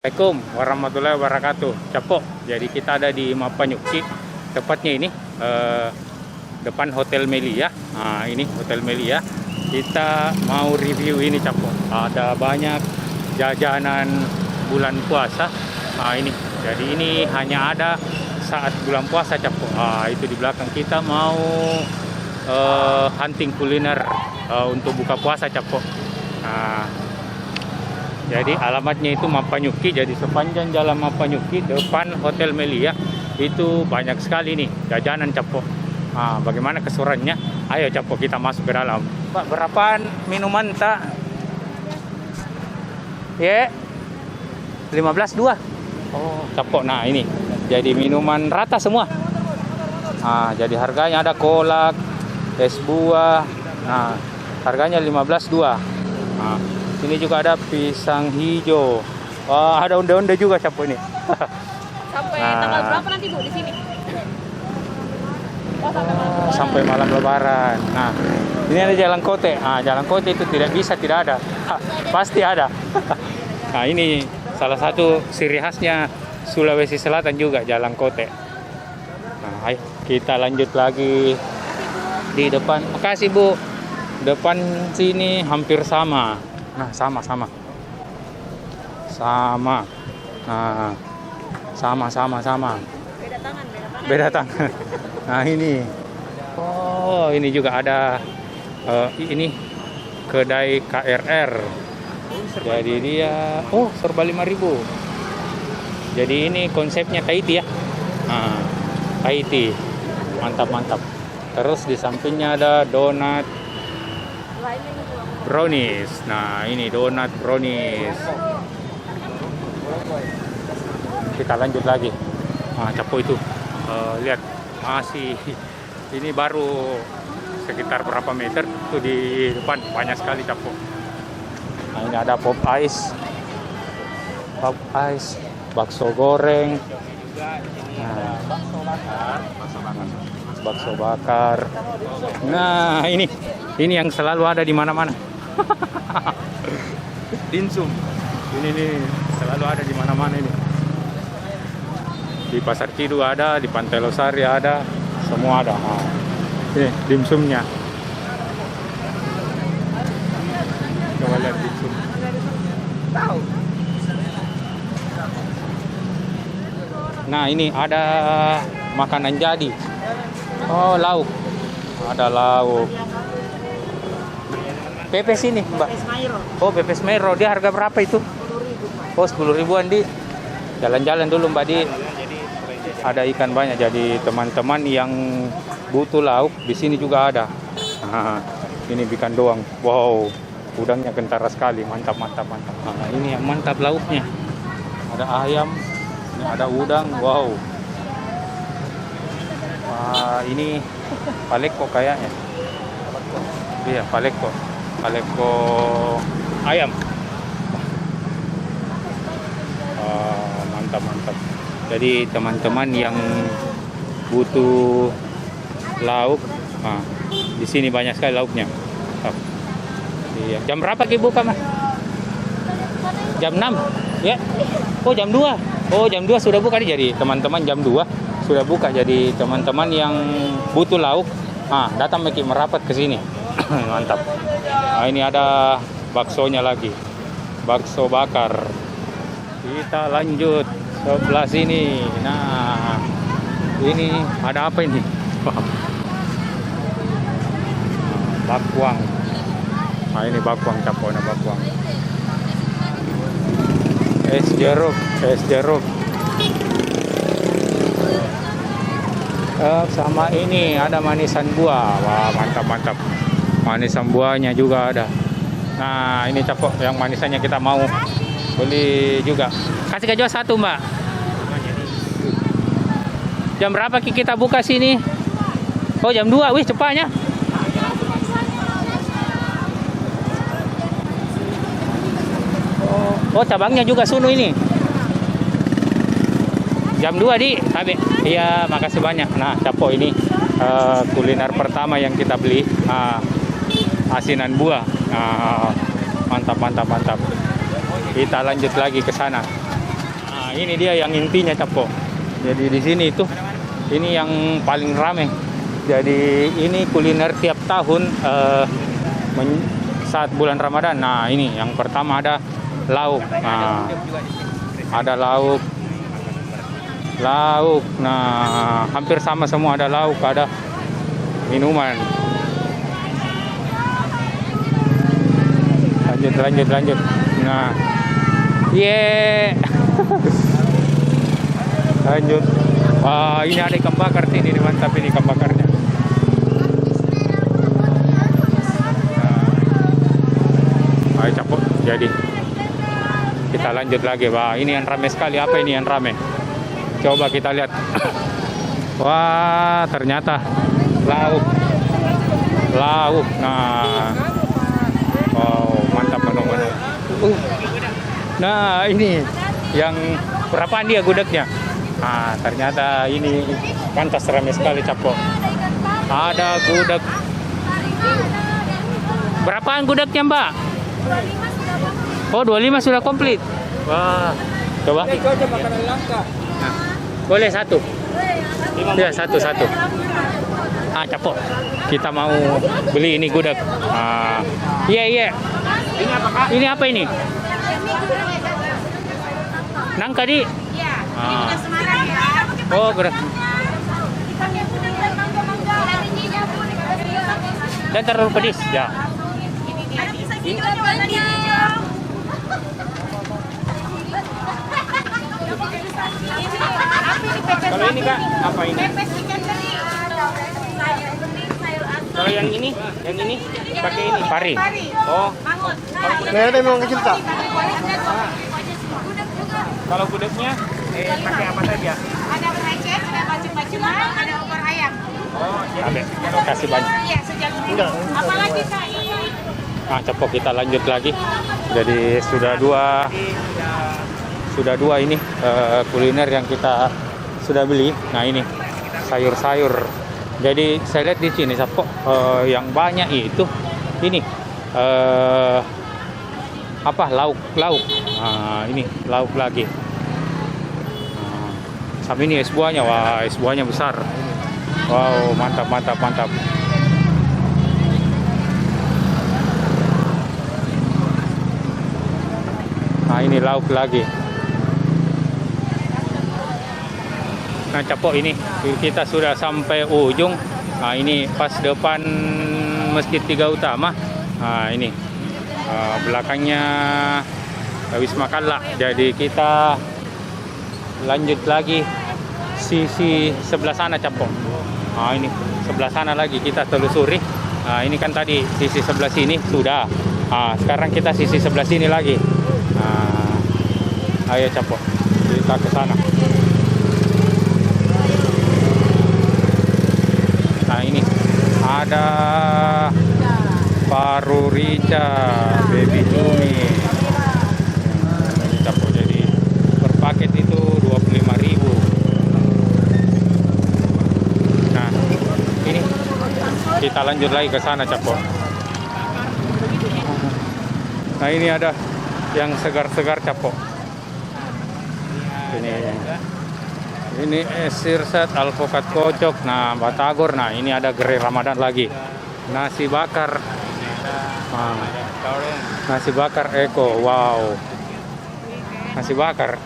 Assalamualaikum warahmatullahi wabarakatuh. Capok. Jadi kita ada di Mapanyuki. Tepatnya ini depan Hotel Melia. Nah, ini Hotel Melia. Kita mau review ini, Capok. Ada banyak jajanan bulan puasa. Nah, ini. Jadi ini hanya ada saat bulan puasa, Capok. Itu di belakang kita mau hunting kuliner untuk buka puasa, Capok. Nah, jadi alamatnya itu Mapanyuki. Jadi sepanjang jalan Mapanyuki depan Hotel Melia itu banyak sekali nih jajanan, Capok. Nah, bagaimana keseruannya? Ayo, Capok, kita masuk ke dalam. Pak, berapaan minuman tak? Ya, 15.2. Oh, Capok. Nah, ini jadi minuman rata semua. Nah, jadi harganya ada kolak, es buah. Nah, harganya 15.2. Nah, ini juga ada pisang hijau. Wah, ada onde-onde juga, Capok ini. Sampai tanggal berapa nanti, Bu, di sini? Oh, sampai malam Lebaran. Nah, ini ada Jalan Kote. Nah, Jalan Kote itu tidak bisa tidak ada. Pasti ada. Nah, ini salah satu ciri khasnya Sulawesi Selatan juga, Jalan Kote. Nah, ayo kita lanjut lagi di depan. Makasih, Bu. Depan sini hampir sama. Nah, sama. Nah, sama. Beda tangan. Nah, ini. Oh, ini juga ada ini kedai KRR. Jadi dia serba 5.000. Jadi ini konsepnya Tahiti ya. Nah, Tahiti. Mantap. Terus di sampingnya ada donat brownies. Nah, ini donat brownies. Kita lanjut lagi. Nah, Capok itu. Lihat, masih ini baru sekitar berapa meter tuh di depan, banyak sekali, Capok. Nah, ini ada pop ice, bakso goreng. Nah, bakso bakar. Nah, ini yang selalu ada di mana-mana. Dimsum. Ini nih selalu ada di mana-mana ini. Di Pasar Cidu ada, di Pantai Losari ada, semua ada. Nah, ini dimsumnya. Coba lihat dimsum. Tahu. Nah, ini ada makanan jadi. Oh, lauk. Ada lauk. Pepes ini, Mbak. Oh, pepes Mairo. Dia harga berapa itu? Oh, 10.000-an, Di. Jalan-jalan dulu, Mbak, Di. Ada ikan banyak. Jadi teman-teman yang butuh lauk di sini juga ada. Nah, ini ikan doang. Wow, udangnya kentara sekali. Mantap. Nah, ini yang mantap lauknya. Ada ayam, ini ada udang. Wow. Wah, ini paleko kayaknya. Iya, paleko ayam. Mantap. Jadi teman-teman yang butuh lauk, di sini banyak sekali lauknya. Iya. Jam berapa Ki buka, Mas? Jam 6. Ya. Oh, jam 2. Oh, jam 2 sudah buka nih. Jadi teman-teman jam 2 sudah buka. Jadi teman-teman yang butuh lauk, datang merapat ke sini. Mantap. Nah, ini ada baksonya lagi. Bakso bakar. Kita lanjut sebelah sini. Nah, ini ada apa ini? Bakwang. Nah, ini bakwang, Capok, bakwang. Es jeruk. Sama ini ada manisan buah. Wah, mantap. Manisan buahnya juga ada. Nah, ini, Capok, yang manisannya kita mau beli juga. Kasih kejual 1, Mbak. Jam berapa kita buka sini? Oh, jam 2. Wih, cepatnya. Oh, cabangnya juga Sunu ini. Jam 2, Di. Tapi iya, makasih banyak. Nah, Capok, ini kuliner pertama yang kita beli. Asinan buah. Mantap. Kita lanjut lagi ke sana. Nah, ini dia yang intinya Capo. Jadi di sini itu ini yang paling rame. Jadi ini kuliner tiap tahun saat bulan Ramadan. Nah, ini yang pertama ada lauk. Nah, ada lauk. Nah, hampir sama semua, ada lauk, ada minuman. Lanjut. Nah, lanjut. Wah, ini ada ikan bakar sih, ini mantap ini ikan bakarnya. Nah, ayo Capo, jadi kita lanjut lagi. Wah, ini yang rame sekali. Apa ini yang rame? Coba kita lihat. Wah, ternyata lauk. Nah, oh mantap menu. Nah, ini yang berapaan dia gudegnya? Ah, ternyata ini pantas ramai sekali Capo. Ada gudeg. Berapaan gudegnya, Mbak? 25 Oh, 25 sudah komplit. Wah, coba. Itu aja makanan langka. Nah, boleh satu. Ya, satu. Ah, Capo. Kita mau beli ini gudeg. Ah, iya. Ini apa, Kak? Ini apa ini? Nangka di? Iya. Ah. Semarang ya. Oh, gudeg. Dan terlalu pedis, ya. Kalau ini Kak, apa ini? Kalau yang ini pakai ini pari. Oh, Ada memang kecil tak? kalau gudegnya pakai apa saja? Ada receh, ada bacem-baceman, ada opor ayam. Oh, iya. Kasih banyak. Iya, sejak ini. Apalagi Kak ini? Nah, Capo, kita lanjut lagi. Jadi sudah dua ini kuliner yang kita sudah beli. Nah, ini sayur-sayur. Jadi saya lihat di sini Capo, yang banyak itu ini lauk. Nah, ini lauk lagi. Nah, sama ini es buahnya. Wah, es buahnya besar. Wow, mantap. Nah, ini lauk lagi. Nah, Capo, ini kita sudah sampai ujung. Nah, ini pas depan Masjid Tiga Utama. Nah, ini belakangnya Wisma Kalla. Jadi kita lanjut lagi sisi sebelah sana Capo. Nah, ini sebelah sana lagi kita telusuri. Nah, ini kan tadi sisi sebelah sini sudah. Nah, sekarang kita sisi sebelah sini lagi. Nah, ayo Capo, kita ke sana. Nah, ini ada paru rica, baby cumi. Ini Capo, jadi per paket itu 25.000. Nah, ini kita lanjut lagi ke sana Capo. Nah, ini ada yang segar-segar Capo. Ini es sirsat, alpukat kocok, nah batagor. Nah, ini ada gerai Ramadan lagi. Nasi bakar. Nah, nasi bakar Eko. Wow. Nasi bakar.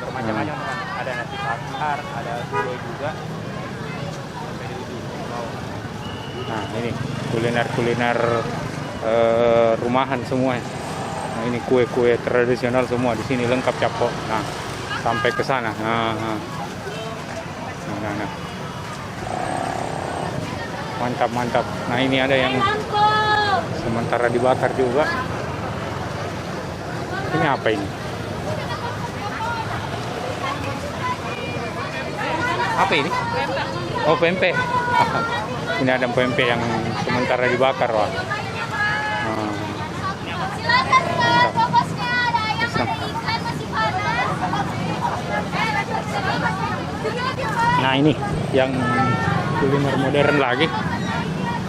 Bermacam-macam, ada nasi bakar, ada gulai juga. Nah, ini kuliner-kuliner rumahan semua. Nah, ini kue-kue tradisional semua di sini lengkap Capo. Nah, sampai ke sana. Nah. Mantap. Nah, ini ada yang sementara dibakar juga. Ini apa ini? Apa ini? Oh, pempek. Ini ada pempek yang sementara dibakar, wah. Silakan Kak, sopasnya ada ayam, ada ikan, masih panas. Nah, ini yang kuliner modern lagi.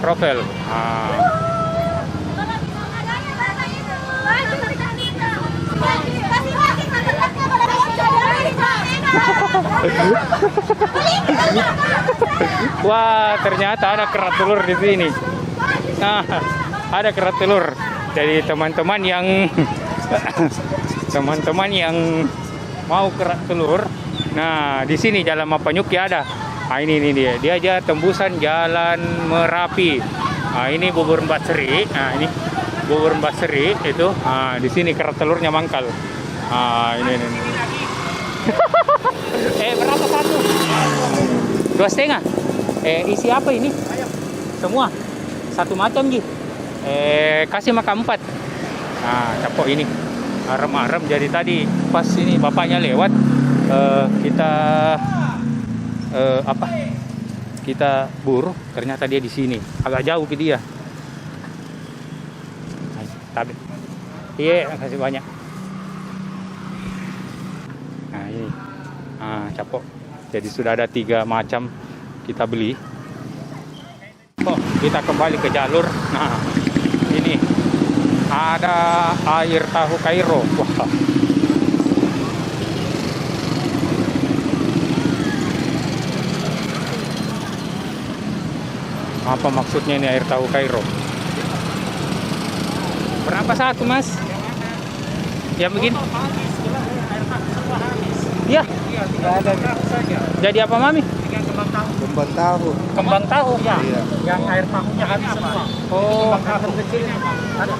Krovel. Nah. Wah, ternyata ada kerak telur di sini. Nah, ada kerak telur. Jadi teman-teman yang teman-teman yang mau kerak telur, nah di sini Jalan Mapanyuki ada. Nah, ini dia. Dia aja tembusan Jalan Merapi. Nah, ini bubur Mbak Sri. Nah, ini bubur Mbak Sri itu. Nah, di sini kerak telurnya mangkal. Ah, ini. Berapa satu? 2,5. Isi apa ini? Semua. Satu macam Ji. Kasih makan 4. Nah, capok ini. Arem-arem. Jadi tadi pas ini bapaknya lewat, kita kita buru. Ternyata dia di sini. Agak jauh ke dia. Tapi iya, kasih banyak. Nah, ini. Nah, capok. Jadi sudah ada 3 macam kita beli. Oh, kita kembali ke jalur. Nah, ini ada air tahu Kairo. Wah. Apa maksudnya ini air tahu Kairo? Berapa satu, Mas? Ya begini. Ya. Jadi apa, Mami? Kembang tahu. Kembang tahu. Ya. Iya. Yang air tahunya habis semua. Oh, Kembang tahu kecilnya ada.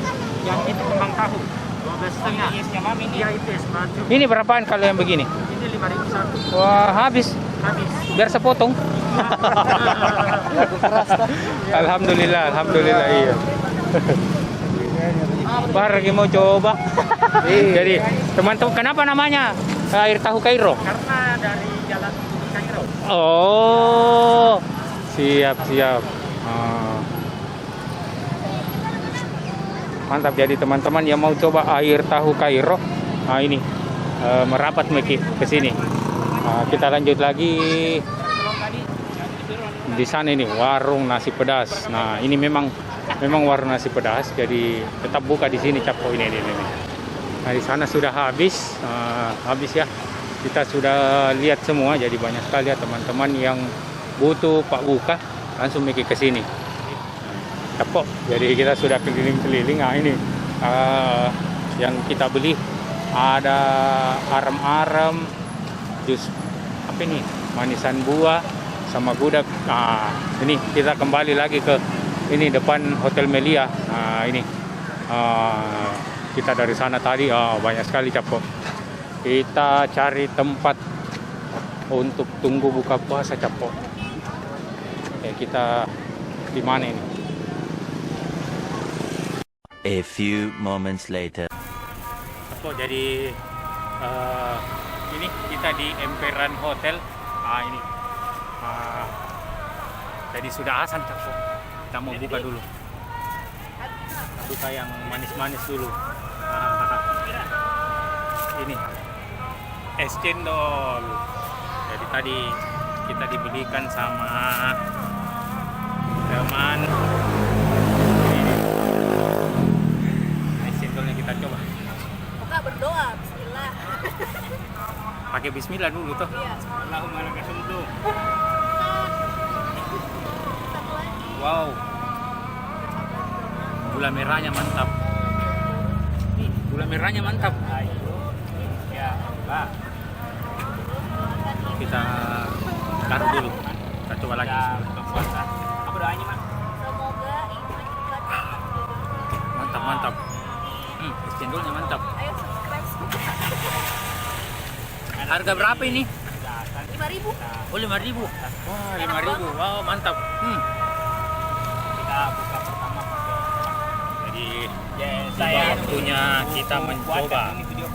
Yang itu kembang tahu. 12,5 isnya Mami ini. Ya itu es batu. ini berapaan kalau yang begini? Ini 5.000 satu. Wah, habis. Habis. Biar sepotong. Alhamdulillah, iya. Lagi mau coba. Jadi, teman-teman, kenapa namanya air tahu Kairo? Karena dari jalan Kairo. Oh, siap. Mantap. Jadi teman-teman yang mau coba air tahu Kairo, nah ini merapat ke sini. Kita lanjut lagi. Di sana ini warung nasi pedas. Nah, ini memang warung nasi pedas. Jadi tetap buka di sini Capo ini. Nah, di sana sudah habis ya. Kita sudah lihat semua. Jadi banyak sekali ya teman-teman yang butuh Pak Buka langsung pergi ke sini. Capo. Jadi kita sudah keliling-keliling. Nah, ini yang kita beli ada arem-arem, jus apa ini? Manisan buah sama gudeg. Nah, ini kita kembali lagi ke ini depan Hotel Melia. Nah, ini kita dari sana tadi banyak sekali Capo. Kita cari tempat untuk tunggu buka puasa Capo. Kita di mana ini? A few moments later. Capo, jadi ini kita di Emperan Hotel. Ini. Jadi sudah azan Capo. Kita mau buka dulu. Buka yang manis-manis dulu. Ini es cendol. Jadi tadi kita dibelikan sama teman. Es cendolnya kita coba. Buka berdoa, bismillah. Pakai bismillah dulu tuh. Iya. Allahumma lakal hamdu. Wow. Gula merahnya mantap. Gula merahnya mantap. Ya, Pak. Kita taruh dulu. Kita coba lagi. Ya, buka puasa. Apa doanya, Mak? Semoga iman Mantap. Es cendolnya mantap. Ayo subscribe. Harga berapa ini? 5.000. Oh, 5.000. Wah, 5.000. Wow, mantap. Kita buka pertama pakai. Jadi Saya waktunya kita mencoba. Ini video.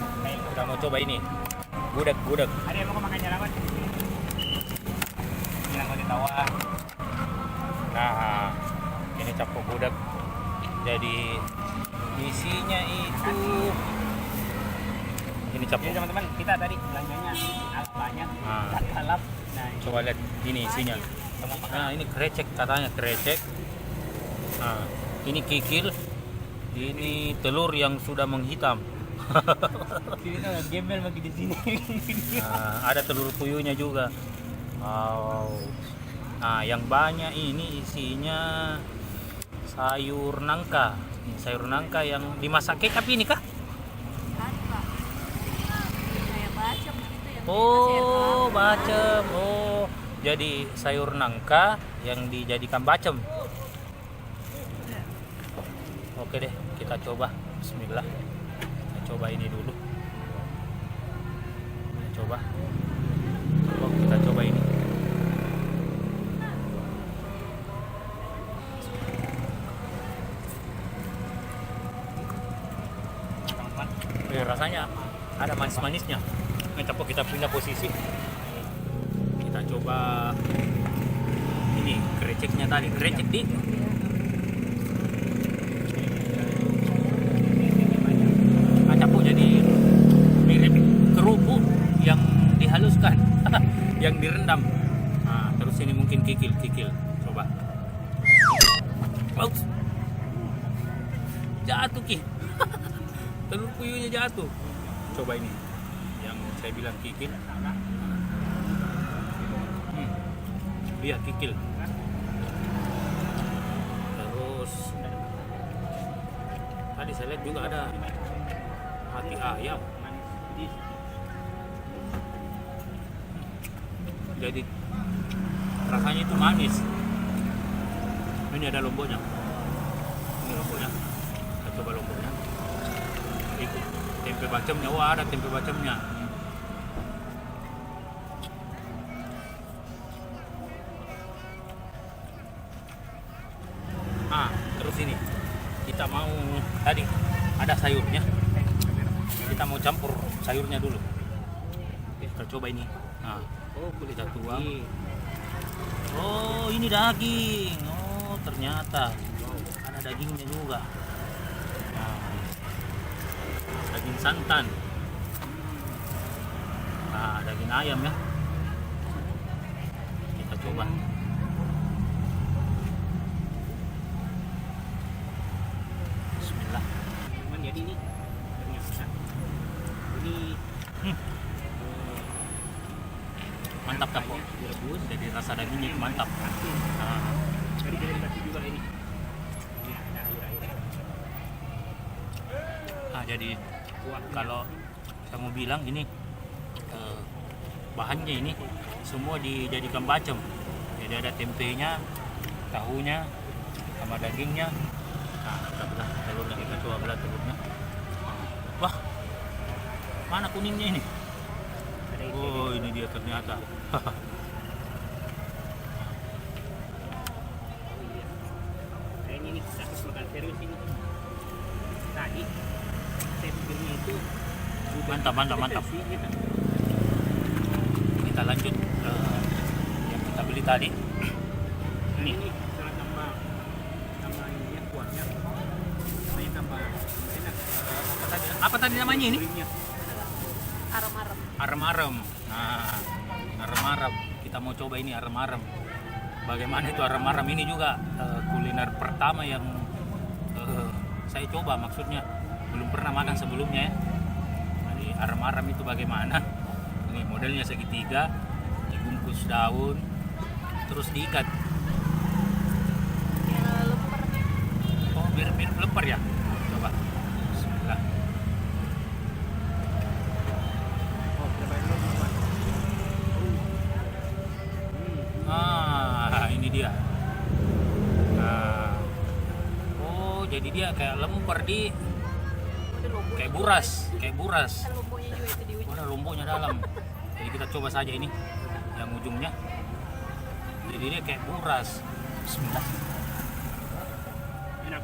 Kita mau coba ini. Gudeg. Ada yang mau makan jalanan? Bilang mau ditawar. Nah, ini Capo gudeg. Jadi isinya itu ini Capo. Jadi teman-teman, kita tadi belanjanya agak banyak. Kalap. Nah, Coba lihat ini isinya. Nah, ini krecek katanya krecek. Nah, ini kikil. Ini telur yang sudah menghitam. ini tuh gembel bagi di sini. Nah, ada telur puyuhnya juga. Wow. Nah, yang banyak ini isinya sayur nangka. Ini sayur nangka yang dimasak kecap ini kah? Kayak bacem gitu ya. Oh, bacem. Oh, jadi sayur nangka yang dijadikan bacem. Oke deh, kita coba. Bismillah. Kita coba ini dulu. Kita coba. Oh, kita coba ini. Rasanya ada manis-manisnya. Kita pindah posisi. Kita coba ini greceknya tadi. Grecek di campur jadi mirip kerupuk yang dihaluskan, yang direndam. Nah, terus ini mungkin kikil. Coba. Wow. Jatuh ki. Telur puyuhnya jatuh. Coba ini yang saya bilang kikil. Lihat kikil. Terus tadi saya lihat juga ada hati ayam. Jadi rasanya itu manis. Ini ada lomboknya. Ini lomboknya. Kita coba lomboknya. Itu tempe bacemnya. Wah, ada tempe bacemnya. Terus ini kita mau tadi ada sayurnya. Kita mau campur sayurnya dulu. Kita coba ini. Nah, kita tuang. Oh, ini daging. Oh, ternyata ada dagingnya juga. Daging santan. Nah, daging ayam ya. Kita coba. Bismillah. Jadi ini ternyata ini Mantap kan, kok? direbus. Jadi rasa dagingnya itu mantap. Nah, Jadi dikasih juga ini. Ini ada air-air. jadi kalau kita mau bilang ini bahannya ini semua dijadikan bacem. Jadi ada tempenya, tahunya, sama dagingnya. Nah, kita belah telurnya, kita coba belah telurnya. Wah, mana kuningnya ini? Oh, ini dia ternyata. Kayaknya ini kita harus makan serius ini. Tadi saya pikirnya itu Mantap. Kita lanjut yang kita beli tadi. ini setelah tambah ininya kuahnya, namanya tambah enak. Apa tadi namanya ini? Gurihnya. Arem-arem. Arem-arem. Nah, arem-arem. Kita mau coba ini arem-arem. Bagaimana itu arem-arem? Ini juga kuliner pertama yang saya coba, maksudnya belum pernah makan sebelumnya ya. Jadi arem-arem itu bagaimana? Ini modelnya segitiga, dibungkus daun, terus diikat. Ya, lemper. Oh, mirip lemper ya? Coba. Bismillah. Ini dia. Nah, oh, jadi dia kayak lemper di kayak buras. Ada lomboknya juga itu di ujung. Oh, ada lomboknya dalam. Jadi kita coba saja ini yang ujungnya. Jadi dia kayak buras. Bismillah. Enak.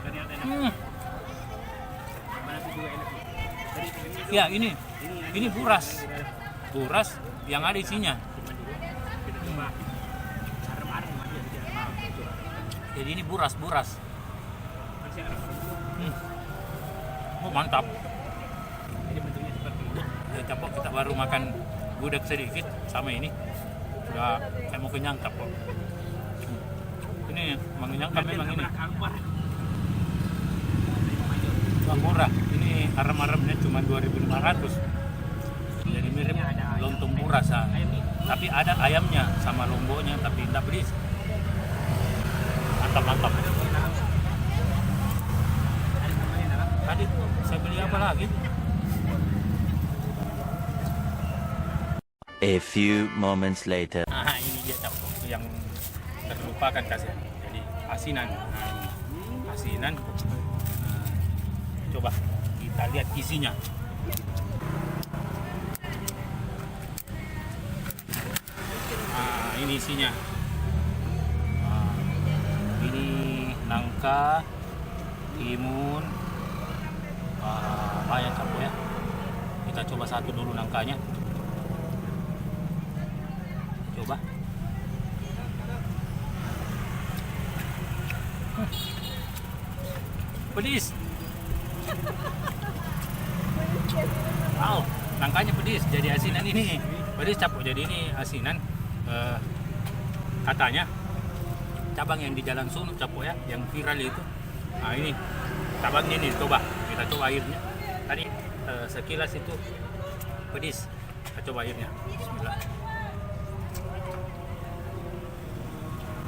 Ternyata enak. Mana itu juga enak. Tadi pengennya Ya, ini buras. Buras yang ada isinya. kita coba arem-arem aja di dalam. Jadi ini buras. Masih enak. Oh, mantap. Jadi bentuknya seperti ini. Ya, capok kita baru makan gudeg sedikit sama ini. Udah kayak mau kenyang capok. Ini mengenyangkan memang ini. Keluar. Wah, murah. Ini arem-aremnya cuma 2.500. Jadi mirip lontong buras. Ayam ini Tapi ada ayamnya sama lombonya, tapi tidak pedis. Mantap. Tadi saya beli apa lagi? A few moments later. Nah, ini dia capung yang terlupakan kasih. Jadi asinan. Nah, ini asinan. Nah, coba kita lihat isinya. Nah, ini isinya. Nah, ini nangka, timun, banyak capung ya. Kita coba satu dulu nangkanya. Coba. Pedis. Wow, nangkanya pedis. Jadi asinan ini. Pedis capuk. Jadi ini asinan. Katanya cabang yang di Jalan Sunu capuk ya, yang viral itu. Nah ini cabangnya ini. Coba. Kita coba airnya. Tadi sekilas itu pedis. Kita coba airnya. Bismillah.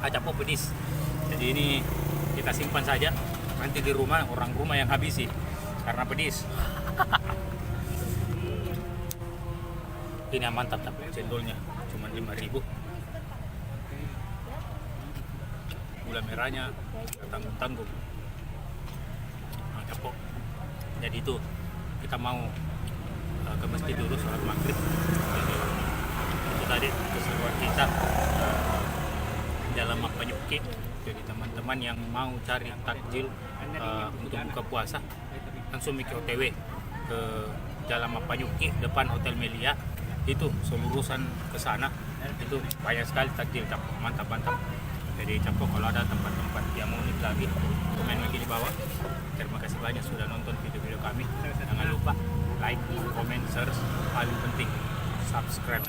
Capuk pedis. Jadi ini kita simpan saja. Nanti di rumah orang rumah yang habisi karena pedis. Ini yang mantap tapi cendolnya cuma 5.000. Gula merahnya tanggung-tanggung. Nah, capuk. Jadi itu kita mau ke masjid dulu sholat maghrib. Jadi itu tadi keseruan kita dalam Mapanyuki. Jadi teman-teman yang mau cari takjil untuk buka puasa langsung mikir OTW ke Jalan Mapanyuki depan Hotel Melia, itu selurusan ke sana. Itu banyak sekali takjil capuk, mantap. Jadi capuk kalau ada tempat-tempat yang unik lagi komen lagi di bawah. Terima kasih banyak sudah nonton video-video kami. Jangan lupa like, comment, share, paling penting subscribe.